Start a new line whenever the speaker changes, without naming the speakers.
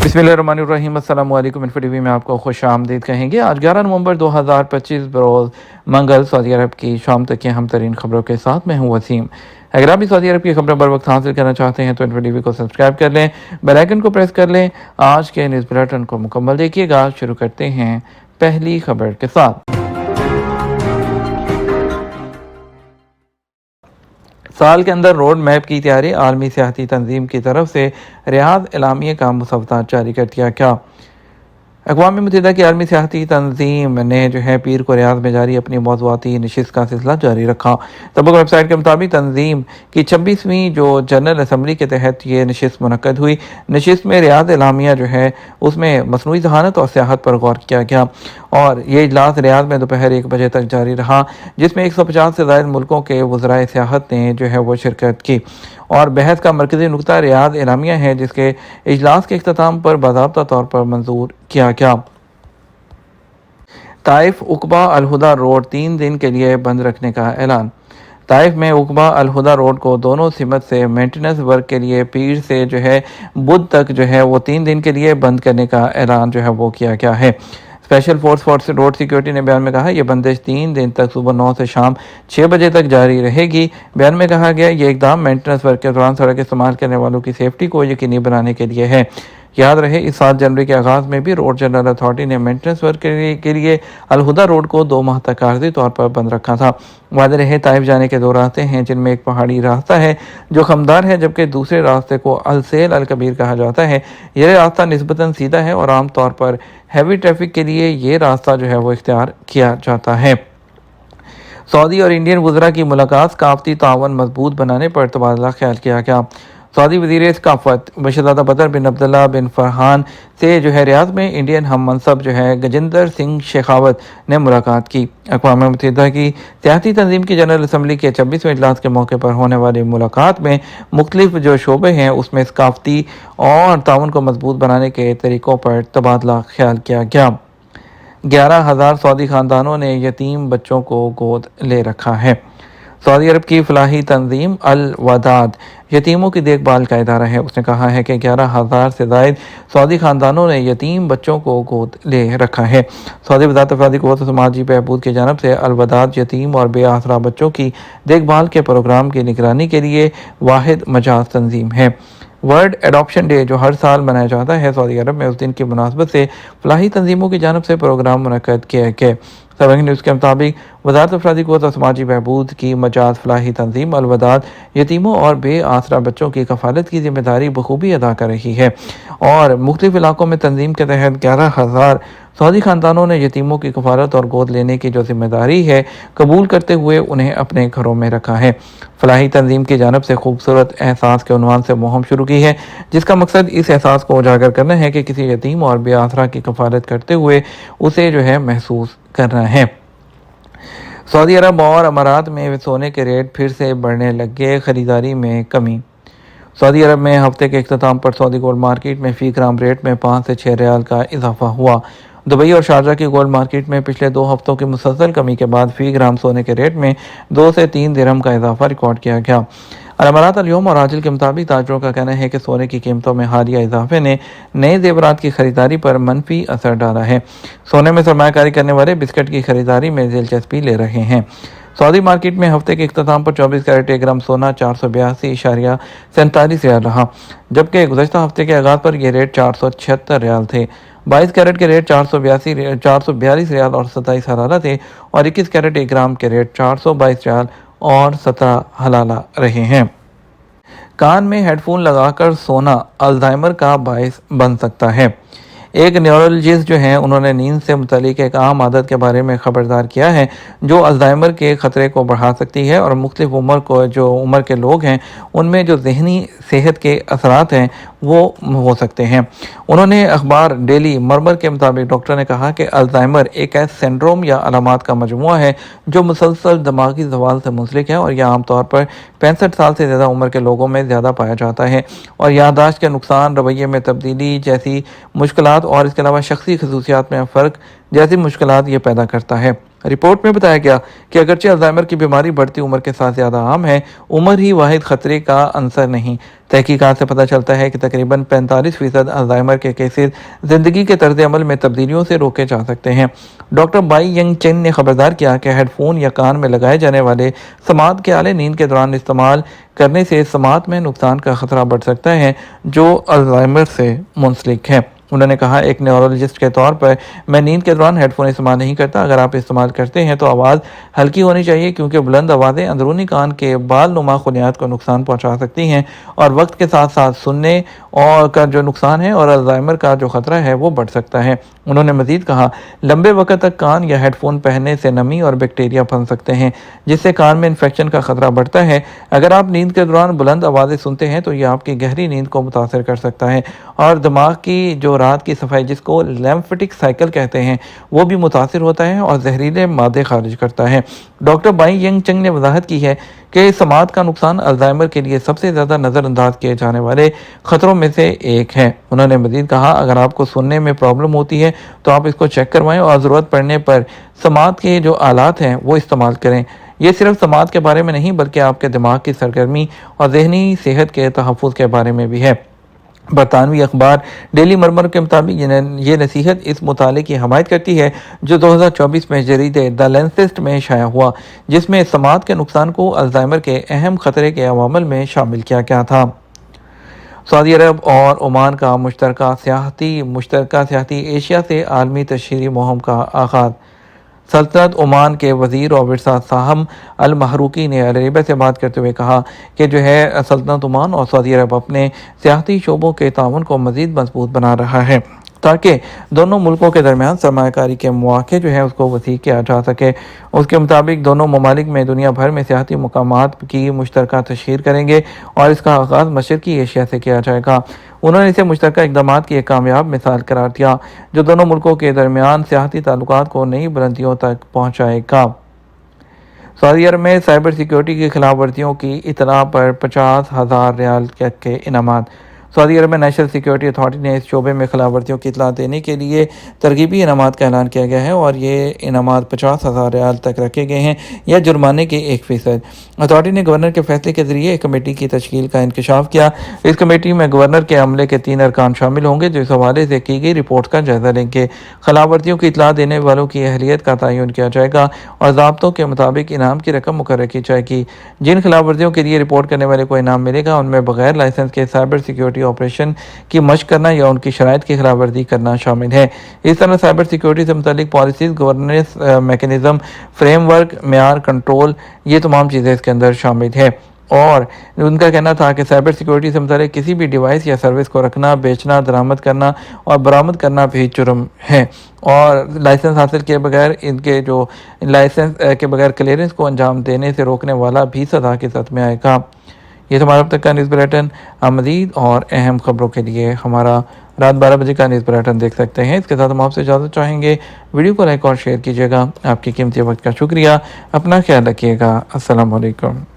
बिस्मिल्लाहिर्रहमानिर्रहीम। अस्सलाम वालेकुम। इन्फो टीवी में आपको खुश आमदीद कहेंगे। आज 11 नवंबर 2025 बरोज़ मंगल सऊदी अरब की शाम तक की अहम तरीन खबरों के साथ मैं हूँ वसीम। अगर आप भी सऊदी अरब की खबरें बर वक्त हासिल करना चाहते हैं तो इन्फो टीवी को सब्सक्राइब कर लें, बेल आइकन को प्रेस कर लें। आज के न्यूज़ बुलेटिन को मुकम्मल देखिएगा। शुरू करते हैं पहली खबर के साथ। साल के अंदर रोड मैप की तैयारी, आलमी सियाहती तंजीम की तरफ से रियाद एलामिया का मसवदा जारी कर दिया गया। अक़वाम मुत्तहिदा की आलमी सियाहती तंजीम ने जो है पीर को रियाद में जारी अपनी मौज़ूआती नशिस्त का सिलसिला जारी रखा। तबक वेबसाइट के मुताबिक तंजीम की 26वीं जो जनरल असम्बली के तहत ये नशिस्त मुनक्कद हुई। नशिस्त में रियाद एलामिया जो है उसमें मसनूई ज़हानत और सियाहत पर गौर किया गया और ये इजलास रियाद में दोपहर 1 बजे तक जारी रहा, जिसमें 150 से ज़ायद मुल्कों के वज़राए सियाहत ने जो है वो शिरकत की और बहस का मरकज़ी नुक्ता रियाद एलामिया है, जिसके इजलास के इख्तिताम पर बाज़ाब्ता तौर पर मंजूर किया गया। ताइफ उक़बा अल हुदा रोड 3 दिन के लिए बंद रखने का ऐलान। ताइफ में उक़बा अल हुदा रोड को दोनों सिमत से मेंटेनेंस वर्क के लिए पीर से जो है बुध तक जो है वो 3 दिन के लिए बंद करने का ऐलान जो है वो किया गया है। स्पेशल फोर्स रोड सिक्योरिटी ने बयान में कहा यह बंदिश 3 दिन तक सुबह 9 से शाम 6 बजे तक जारी रहेगी। बयान में कहा गया ये इकदाम मेंटेनेंस वर्क के दौरान सड़क इस्तेमाल करने वालों की सेफ्टी को यकीनी बनाने के लिए है। याद रहे इस 7 जनवरी के आगाज़ में भी रोड जनरल अथॉरिटी ने मेंटेनेंस वर्क के लिए अलहुदा रोड को 2 माह तक आर्जी तौर पर बंद रखा था। वादे रहे ताइफ जाने के 2 रास्ते हैं, जिनमें एक पहाड़ी रास्ता है जो खमदार है, जबकि दूसरे रास्ते को अलसेल अल कबीर कहा जाता है। यह रास्ता निस्बतन सीधा है और आमतौर पर हैवी ट्रैफिक के लिए ये रास्ता जो है वो इख्तियार किया जाता है। सऊदी और इंडियन वज़रा की मुलाकात, सकाफ़ती तावन मजबूत बनाने पर तबादला ख्याल किया गया। सऊदी वज़ीर सकाफ़त बशरज़ादा बदर बिन अब्दुल्ला बिन फरहान से जो है रियाद में इंडियन हम मनसब जो है गजेंद्र सिंह शेखावत ने मुलाकात की। अक़वाम मुत्तहिदा की सियासी तंजीम की जनरल असम्बली के 26वें इजलास के मौके पर होने वाली मुलाकात में मुख्तलिफ जो शोबे हैं उसमें सकाफ़ती और ताउन को मजबूत बनाने के तरीक़ों पर तबादला ख्याल किया गया। 11,000 सऊदी ख़ानदानों ने यतीम बच्चों को गोद ले रखा है। सऊदी अरब की फलाही तंजीम अल वदाद यतीमों की देखभाल का इदारा है। उसने कहा है कि 11,000 से ज़ायद सऊदी ख़ानदानों ने यतीम बच्चों को गोद ले रखा है। सऊदी वज़ारत अफ़रादी क़ुव्वत समाजी बहबूद की जानिब से अल वदाद यतीम और बेआसरा बच्चों की देखभाल के प्रोग्राम की निगरानी के लिए वाहिद मजाज तंजीम है। वर्ल्ड एडॉप्शन डे जो हर साल मनाया जाता है सऊदी अरब में, उस दिन की मुनासबत से फलाही तंजीमों की जानिब से प्रोग्राम मुनक्कद किया गया। सबक न्यूज़ के मुताबिक वज़ारत अफ़रादी क़ुव्वत और समाजी बहबूद की मजाज फलाही तंजीम अल वदाद यतीमों और बे आसरा बच्चों की कफ़ालत की जिम्मेदारी बखूबी अदा कर रही है और मुख्तलिफ़ इलाकों में तंजीम के तहत 11,000 सऊदी ख़ानदानों ने यतीमों की कफ़ालत और गोद लेने की जो जिम्मेदारी है कबूल करते हुए उन्हें अपने घरों में रखा है। फलाही तंजीम की जानिब से खूबसूरत एहसास के उन्वान से मुहिम शुरू की है, जिसका मकसद इस एहसास को उजागर करना है कि किसी यतीम और बेआसरा की कफ़ालत करते हुए उसे जो है महसूस करना है। सऊदी अरब और अमारात में सोने के रेट फिर से बढ़ने लग गए, ख़रीदारी में कमी। सऊदी अरब में हफ्ते के इख्तिताम पर सऊदी गोल्ड मार्केट में फ़ी ग्राम रेट में 5 से 6 रियाल का इजाफा हुआ। दुबई और शारजा की गोल्ड मार्केट में पिछले 2 हफ्तों की मुसलसल कमी के बाद फ़ी ग्राम सोने के रेट में 2 से 3 दिरहम का इजाफा रिकॉर्ड किया गया। अल-अमारात अल-यौम और आजिल के मुताबिक ताजरों का कहना है कि सोने की कीमतों में हालिया इजाफे ने नए जेवरात की खरीदारी पर मनफी असर डाला है। सोने में सरमायाकारी करने वाले बिस्किट की खरीदारी में दिलचस्पी ले रहे हैं। सऊदी मार्केट में हफ्ते के इख्तिताम पर 24 कैरेट 1 ग्राम सोना 482.47 रियाल रहा, जबकि गुज़श्ता हफ्ते के आगाज़ पर यह रेट 476 रियाल थे। 22 कैरेट के रेट 442 रियाल और 27 हलाला थे और 21 कैरेट 1 ग्राम के रेट 422 रियाल और 17 हलाला रहे हैं। कान में हेडफोन लगाकर सोना अल्जाइमर का बायस बन सकता है। एक न्यूरोलॉजिस्ट जो हैं उन्होंने नींद से मुतालिक एक आम आदत के बारे में खबरदार किया है जो अल्जाइमर के ख़तरे को बढ़ा सकती है और मुख्तलिफ उम्र के लोग हैं उनमें जो जहनी सेहत के असरात हैं वो हो सकते हैं। उन्होंने अखबार डेली मरमर के मुताबिक डॉक्टर ने कहा कि अल्जाइमर एक ऐसा सिंड्रोम या अलामात का मजमुआ है जो मुसलसल दिमागी ज़वाल से मुंसलिक है और यह आमतौर पर 65 साल से ज़्यादा उम्र के लोगों में ज़्यादा पाया जाता है और याददाश्त के नुकसान, रवैये में तब्दीली जैसी मुश्किलात और इसके अलावा शख्सी खसूसियात में फ़र्क जैसी मुश्किलात ये पैदा करता है। رپورٹ میں بتایا گیا کہ اگرچہ الزائمر کی بیماری بڑھتی عمر کے ساتھ زیادہ عام ہے، عمر ہی واحد خطرے کا عنصر نہیں۔ تحقیقات سے پتہ چلتا ہے کہ تقریباً 45% الزائمر کے کیسز زندگی کے طرز عمل میں تبدیلیوں سے روکے جا سکتے ہیں۔ ڈاکٹر بائی ینگ چین نے خبردار کیا کہ ہیڈ فون یا کان میں لگائے جانے والے سماعت کے آلے نیند کے دوران استعمال کرنے سے سماعت میں نقصان کا خطرہ بڑھ سکتا ہے جو الزائمر سے منسلک ہے۔ انہوں نے کہا، ایک نیورولوجسٹ کے طور پر میں نیند کے دوران ہیڈ فون استعمال نہیں کرتا۔ اگر آپ استعمال کرتے ہیں تو آواز ہلکی ہونی چاہیے، کیونکہ بلند آوازیں اندرونی کان کے بال نما خلیات کو نقصان پہنچا سکتی ہیں اور وقت کے ساتھ ساتھ سننے اور کا جو نقصان ہے اور الزائمر کا جو خطرہ ہے وہ بڑھ سکتا ہے۔ انہوں نے مزید کہا، لمبے وقت تک کان یا ہیڈ فون پہننے سے نمی اور بیکٹیریا پھنس سکتے ہیں، جس سے کان میں انفیکشن کا خطرہ بڑھتا ہے۔ اگر آپ نیند کے دوران بلند آوازیں سنتے ہیں تو یہ آپ کی گہری نیند کو متاثر کر سکتا ہے اور دماغ کی جو رات کی صفائی، جس کو لیمفیٹک سائیکل کہتے ہیں، وہ بھی متاثر ہوتا ہے اور زہریلے مادے خارج کرتا ہے۔ ڈاکٹر بائی ینگ چنگ نے وضاحت کی ہے کہ سماعت کا نقصان الزائمر کے لیے سب سے زیادہ نظر انداز کیے جانے والے خطروں میں سے ایک ہے۔ انہوں نے مزید کہا، اگر آپ کو سننے میں پرابلم ہوتی ہے تو آپ اس کو چیک کروائیں اور ضرورت پڑنے پر سماعت کے جو آلات ہیں وہ استعمال کریں۔ یہ صرف سماعت کے بارے میں نہیں بلکہ آپ کے دماغ کی سرگرمی اور ذہنی صحت کے تحفظ کے بارے میں بھی ہے۔ برطانوی اخبار ڈیلی مرمر کے مطابق یہ نصیحت اس مطالعے کی حمایت کرتی ہے جو 2024 میں جریدے دی لینسٹ میں شائع ہوا، جس میں سماعت کے نقصان کو الزائمر کے اہم خطرے کے عوامل میں شامل کیا گیا تھا۔ سعودی عرب اور عمان کا مشترکہ سیاحتی ایشیا سے عالمی تشہیری مہم کا آغاز۔ سلطنت عمان کے وزیر اور ورثہ ساہم المحروقی نے العربیہ سے بات کرتے ہوئے کہا کہ سلطنت عمان اور سعودی عرب اپنے سیاحتی شعبوں کے تعاون کو مزید مضبوط بنا رہا ہے تاکہ دونوں ملکوں کے درمیان سرمایہ کاری کے مواقع اس کو وسیع کیا جا سکے۔ اس کے مطابق دونوں ممالک میں دنیا بھر میں سیاحتی مقامات کی مشترکہ تشہیر کریں گے اور اس کا آغاز مشرقی ایشیا سے کیا جائے گا۔ انہوں نے اسے مشترکہ اقدامات کی ایک کامیاب مثال قرار دیا جو دونوں ملکوں کے درمیان سیاحتی تعلقات کو نئی بلندیوں تک پہنچائے گا۔ سعودی عرب میں سائبر سیکیورٹی کی خلاف ورزیوں کی اطلاع پر 50,000 ریال کے انعامات۔ سعودی عرب میں نیشنل سیکیورٹی اتھارٹی نے اس شعبے میں خلاف ورزیوں کی اطلاع دینے کے لیے ترغیبی انعامات کا اعلان کیا گیا ہے اور یہ انعامات 50,000 ریال تک رکھے گئے ہیں یا جرمانے کے 1%۔ اتھارٹی نے گورنر کے فیصلے کے ذریعے ایک کمیٹی کی تشکیل کا انکشاف کیا۔ اس کمیٹی میں گورنر کے عملے کے 3 ارکان شامل ہوں گے جو اس حوالے سے کی گئی رپورٹ کا جائزہ لیں گے۔ خلاف ورزیوں کی اطلاع دینے والوں کی اہلیت کا تعین کیا جائے گا اور ضابطوں کے مطابق انعام کی رقم مقرر کی جائے گی۔ جن خلاف ورزیوں کے لیے رپورٹ کرنے والے کو انعام ملے گا ان میں بغیر لائسنس کے سائبر سیکیورٹی آپریشن کی مشق کرنا یا ان کی شرائط کی خلاف ورزی کرنا شامل ہے۔ اس طرح سائبر سیکیورٹی سے متعلق policies, governance mechanism, frame work, معیار، کنٹرول، یہ تمام چیزیں اس کے اندر شامل ہے۔ اور ان کا کہنا تھا کہ سائبر سیکیورٹی سے متعلق کسی بھی ڈیوائس یا سروس کو رکھنا، بیچنا، درآمد کرنا اور برآمد کرنا بھی جرم ہے اور لائسنس حاصل کیے بغیر ان کے جو لائسنس کے بغیر کلیئرنس کو انجام دینے سے روکنے والا بھی سزا کی زد میں آئے گا۔ یہ تو ہمارا اب تک کا نیوز بلیٹن۔ مزید اور اہم خبروں کے لیے ہمارا رات 12 بجے کا نیوز بلیٹن دیکھ سکتے ہیں۔ اس کے ساتھ ہم آپ سے اجازت چاہیں گے، ویڈیو کو لائک اور شیئر کیجیے گا۔ آپ کی قیمتی وقت کا شکریہ، اپنا خیال رکھیے گا۔ السلام علیکم۔